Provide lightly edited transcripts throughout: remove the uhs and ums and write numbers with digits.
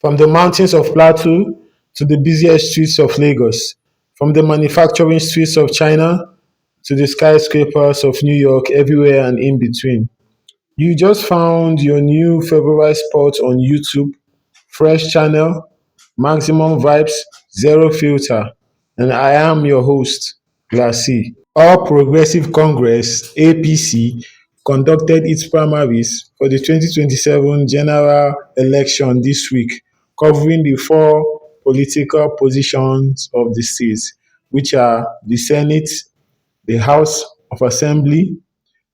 From the mountains of Plateau to the busiest streets of Lagos, from the manufacturing streets of China to the skyscrapers of New York, everywhere and in between. You just found your new favorite spot on YouTube, fresh channel, maximum vibes, zero filter. And I am your host, Glassy. All Progressive Congress (APC) conducted its primaries for the 2027 general election this week, covering the four political positions of the state, which are the Senate, the House of Assembly,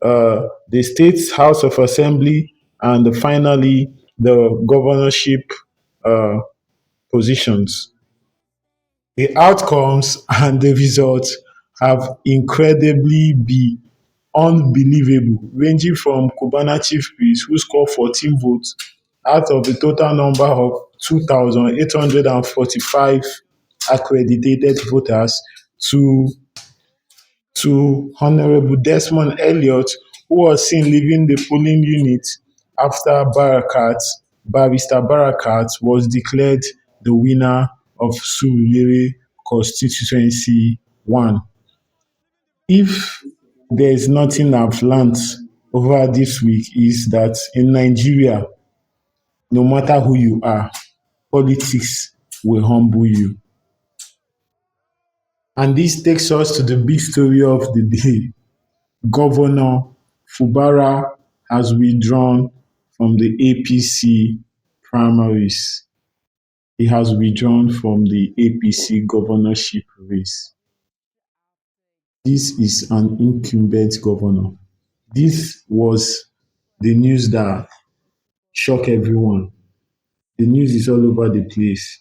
the State's House of Assembly, and finally the governorship uh, positions. The outcomes and the results have incredibly been unbelievable, ranging from Cubana chief priest who scored 14 votes out of a total number of 2,845 accredited voters to Honorable Desmond Elliot, who was seen leaving the polling unit after Barrister Barakat was declared the winner of Surulere Constituency 1. If there is nothing I've learnt over this week is that in Nigeria, no matter who you are, politics will humble you. And this takes us to the big story of the day. Governor Fubara has withdrawn from the APC primaries. He has withdrawn from the APC governorship race. This is an incumbent governor. This was the news that shocked everyone. The news is all over the place.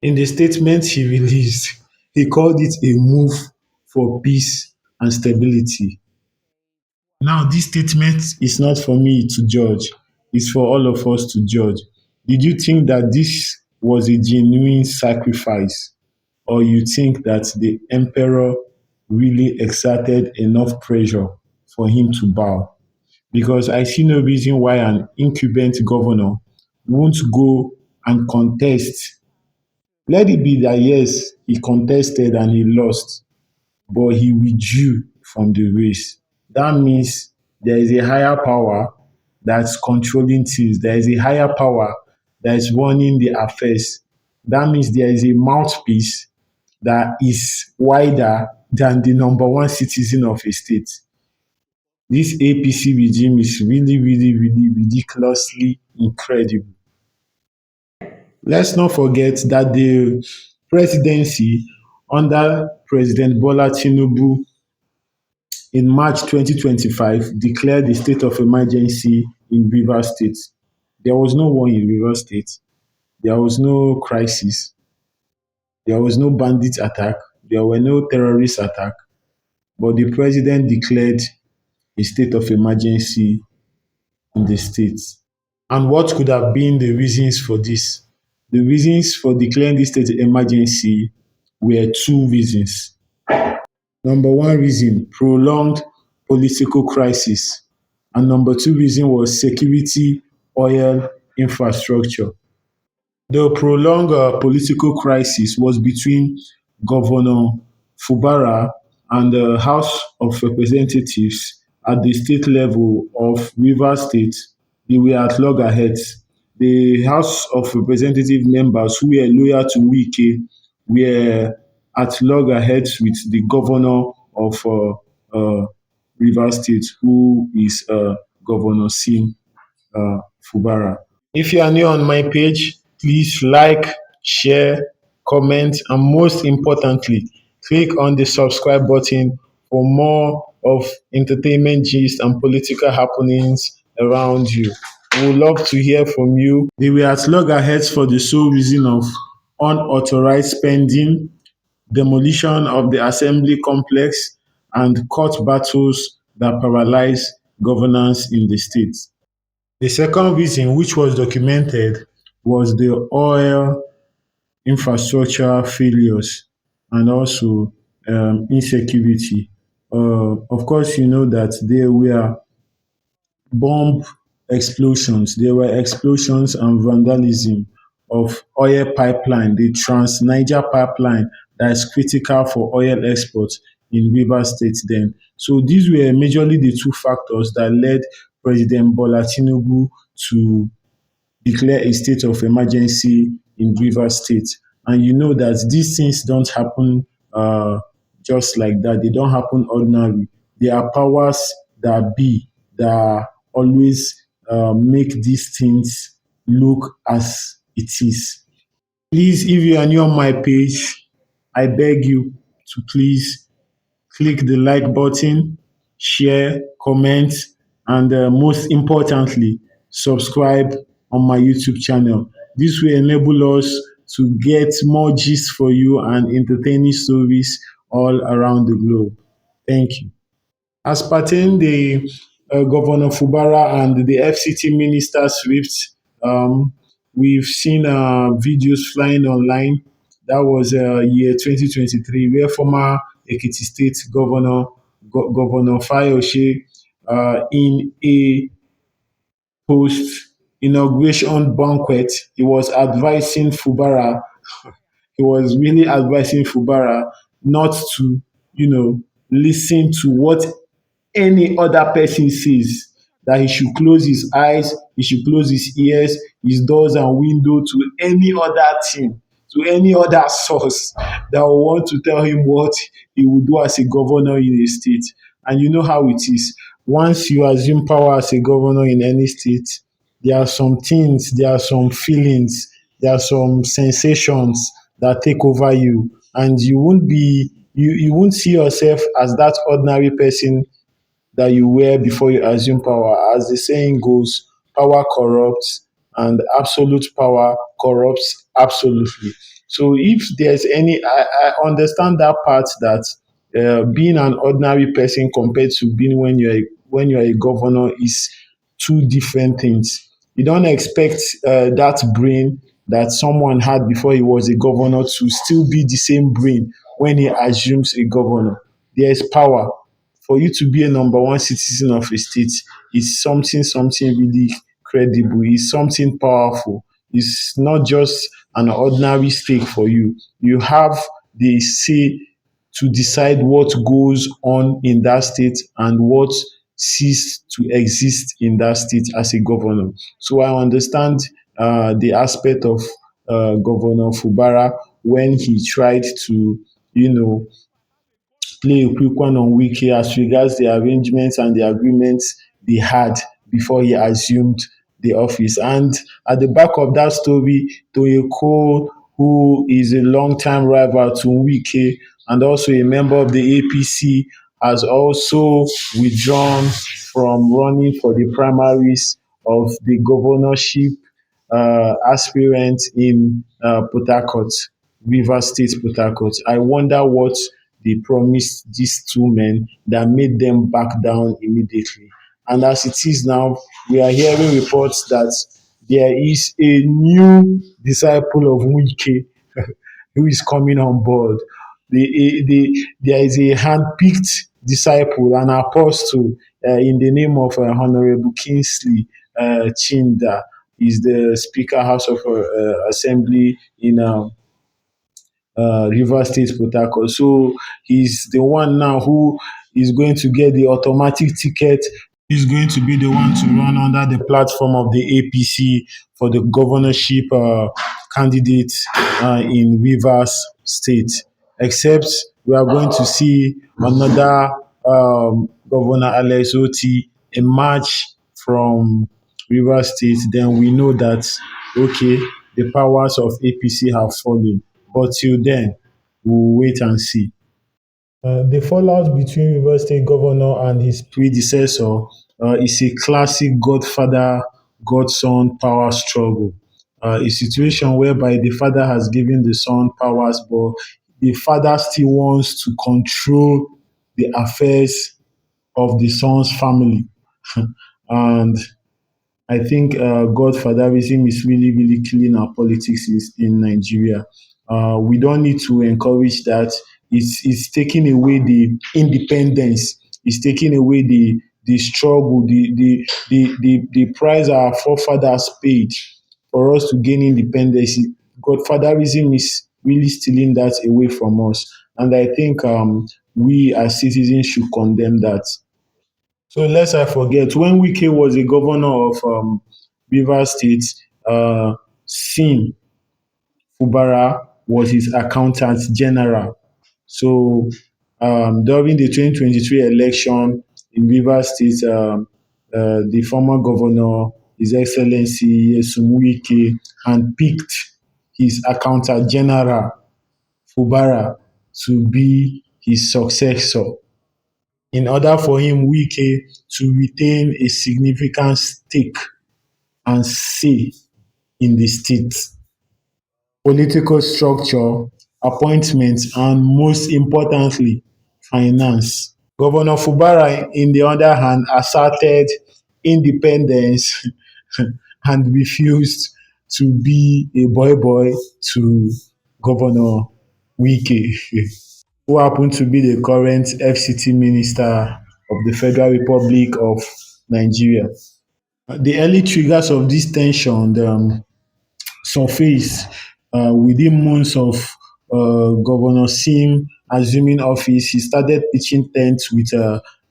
In the statement he released, he called it a move for peace and stability. Now, this statement is not for me to judge, it's for all of us to judge. Did you think that this was a genuine sacrifice, or you think that the emperor really exerted enough pressure for him to bow? Because I see no reason why an incumbent governor won't go and contest. Let it be that yes, he contested and he lost, but he withdrew from the race. That means there is a higher power that's controlling things. There is a higher power that is running the affairs. That means there is a mouthpiece that is wider than the number one citizen of a state. This APC regime is really, really, really ridiculously incredible. Let's not forget that the presidency under President Bola Tinubu in March 2025 declared a state of emergency in Rivers State. There was no war in Rivers State. There was no crisis. There was no bandit attack. There were no terrorist attack. But the president declared a state of emergency in the state. And what could have been the reasons for this? The reasons for declaring this state of emergency were two reasons. Number one reason, prolonged political crisis. And number two reason was security, oil, infrastructure. The prolonged political crisis was between Governor Fubara and the House of Representatives at the state level of Rivers State. They were at loggerheads. The House of Representative members who were loyal to Wike were at loggerheads with the governor of Rivers State, who is Governor Sim Fubara. If you are new on my page, please like, share, comment, and most importantly, click on the subscribe button for more of entertainment gist and political happenings around you. We would love to hear from you. They were at loggerheads for the sole reason of unauthorized spending, demolition of the assembly complex, and court battles that paralyzed governance in the state. The second reason, which was documented, was the oil infrastructure failures and also insecurity. Of course, you know that there were bomb explosions. There were explosions and vandalism of oil pipeline, the Trans Niger pipeline that is critical for oil exports in Rivers State then. So these were majorly the two factors that led President Bola Tinubu to declare a state of emergency in Rivers State. And you know that these things don't happen uh, just like that. They don't happen ordinary. There are powers that be that always make these things look as it is. Please, if you are new on my page, I beg you to please click the like button, share, comment, and most importantly, subscribe on my YouTube channel. This will enable us to get more gist for you and entertaining stories all around the globe. Thank you. As pertain the Governor Fubara and the FCT minister Swift, we've seen videos flying online. That was year 2023, where former Ekiti State Governor Fayose, in a post inauguration banquet, he was advising Fubara. He was really advising Fubara not to, listen to what any other person says, that he should close his eyes, he should close his ears, his doors and window to any other thing, to any other source that will want to tell him what he will do as a governor in a state. And you know how it is. Once you assume power as a governor in any state, there are some things, there are some feelings, there are some sensations that take over you. And you won't see yourself as that ordinary person that you were before you assume power. As the saying goes, power corrupts and absolute power corrupts absolutely. So if there's I understand that part that being an ordinary person compared to being when you're a governor is two different things. You don't expect that brain that someone had before he was a governor to still be the same brain when he assumes a governor. There is power for you to be a number one citizen of a state. Is something really credible. It's something powerful. It's not just an ordinary stake for you. You have the say to decide what goes on in that state and what cease to exist in that state as a governor. So I understand the aspect of Governor Fubara when he tried to, you know, play a quick one on Wiki as regards the arrangements and the agreements they had before he assumed the office. And at the back of that story, Toye Cole, who is a long-time rival to Wiki and also a member of the APC, has also withdrawn from running for the primaries of the governorship aspirant in Port Harcourt, Rivers State, Port Harcourt. I wonder what they promised these two men that made them back down immediately. And as it is now, we are hearing reports that there is a new disciple of Wike who is coming on board. There is a hand-picked disciple, an apostle, in the name of Honorable Kingsley Chinda. Is the Speaker House of Assembly in River State, Port Harcourt. So he's the one now who is going to get the automatic ticket. He's going to be the one to run under the platform of the APC for the governorship candidate in Rivers State. Except we are going to see another Governor Alex Oti emerge from Rivers State. Then we know that, okay, the powers of APC have fallen. But till then, we'll wait and see. The fallout between Rivers State Governor and his predecessor is a classic godfather godson power struggle. A situation whereby the father has given the son powers, but the father still wants to control the affairs of the son's family. And I think godfatherism is really, really killing our politics in Nigeria. We don't need to encourage that. It's taking away the independence. It's taking away the struggle, the price our forefathers paid for us to gain independence. Godfatherism is really stealing that away from us. And I think we as citizens should condemn that. So lest I forget, when Wike was a governor of Rivers State, Sim Fubara was his accountant general. So during the 2023 election in Rivers State, the former governor, His Excellency Yesum Wike, handpicked his accountant general, Fubara, to be his successor in order for him, Wike, to retain a significant stake and say in the state. Political structure, appointments, and most importantly, finance. Governor Fubara, in the other hand, asserted independence and refused to be a boy to Governor Wike, who happened to be the current FCT Minister of the Federal Republic of Nigeria. The early triggers of this tension surfaced within months of Governor Sim assuming office. He started pitching tents with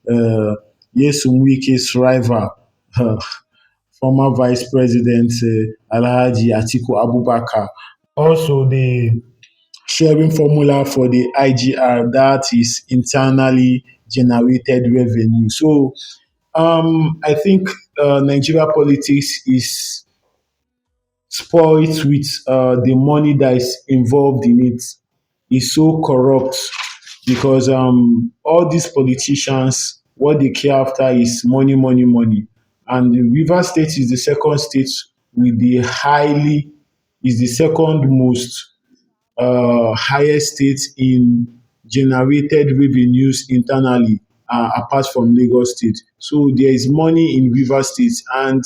Nyesom Wike's rival, uh, former Vice President Alhaji Atiku Abubakar. Also, the sharing formula for the IGR, that is internally generated revenue. So I think Nigeria politics is spoiled with the money that is involved in it. Is so corrupt because all these politicians, what they care after is money, money, money. And the River State is the second state with the highly, is the second most highest state in generated revenues internally, apart from Lagos State. So there is money in Rivers State, and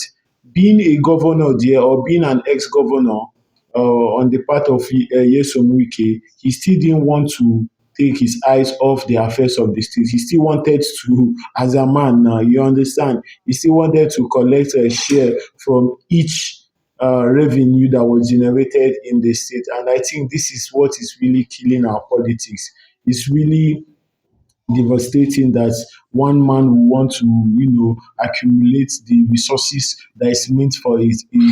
being a governor there or being an ex-governor on the part of Nyesom Wike, he still didn't want to take his eyes off the affairs of the state. He still wanted to, as a man now, you understand, he still wanted to collect a share from each revenue that was generated in the state. And I think this is what is really killing our politics. It's really devastating that one man will want to, accumulate the resources that is meant for a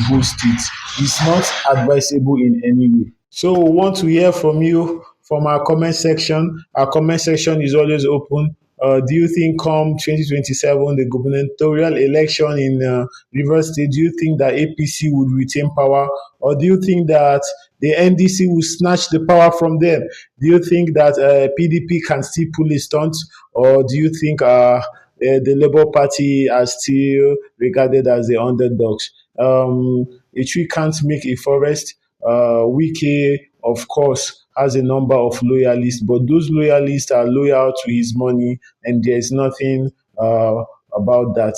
whole state. It's not advisable in any way. So we want to hear from you from our comment section. Our comment section is always open. Do you think come 2027, the gubernatorial election in Rivers State, do you think that APC would retain power? Or do you think that the NDC will snatch the power from them? Do you think that PDP can still pull a stunt? Or do you think the Labour Party are still regarded as the underdogs? A tree can't make a forest. Wike, of course, has a number of loyalists, but those loyalists are loyal to his money, and there's nothing about that.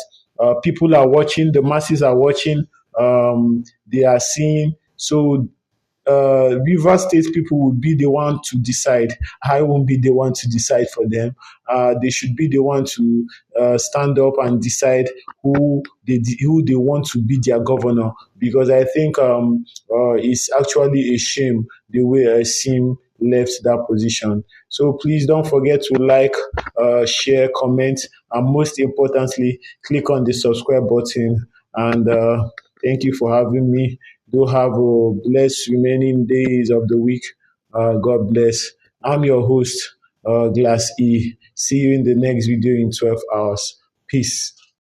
People are watching, the masses are watching, they are seeing. So River State people would be the one to decide. I won't be the one to decide for them. They should be the one to stand up and decide who they want to be their governor. Because I think it's actually a shame the way Sim left that position. So please don't forget to like, share, comment, and most importantly, click on the subscribe button. And thank you for having me. Do have a blessed remaining days of the week. God bless. I'm your host, Glass E. See you in the next video in 12 hours. Peace.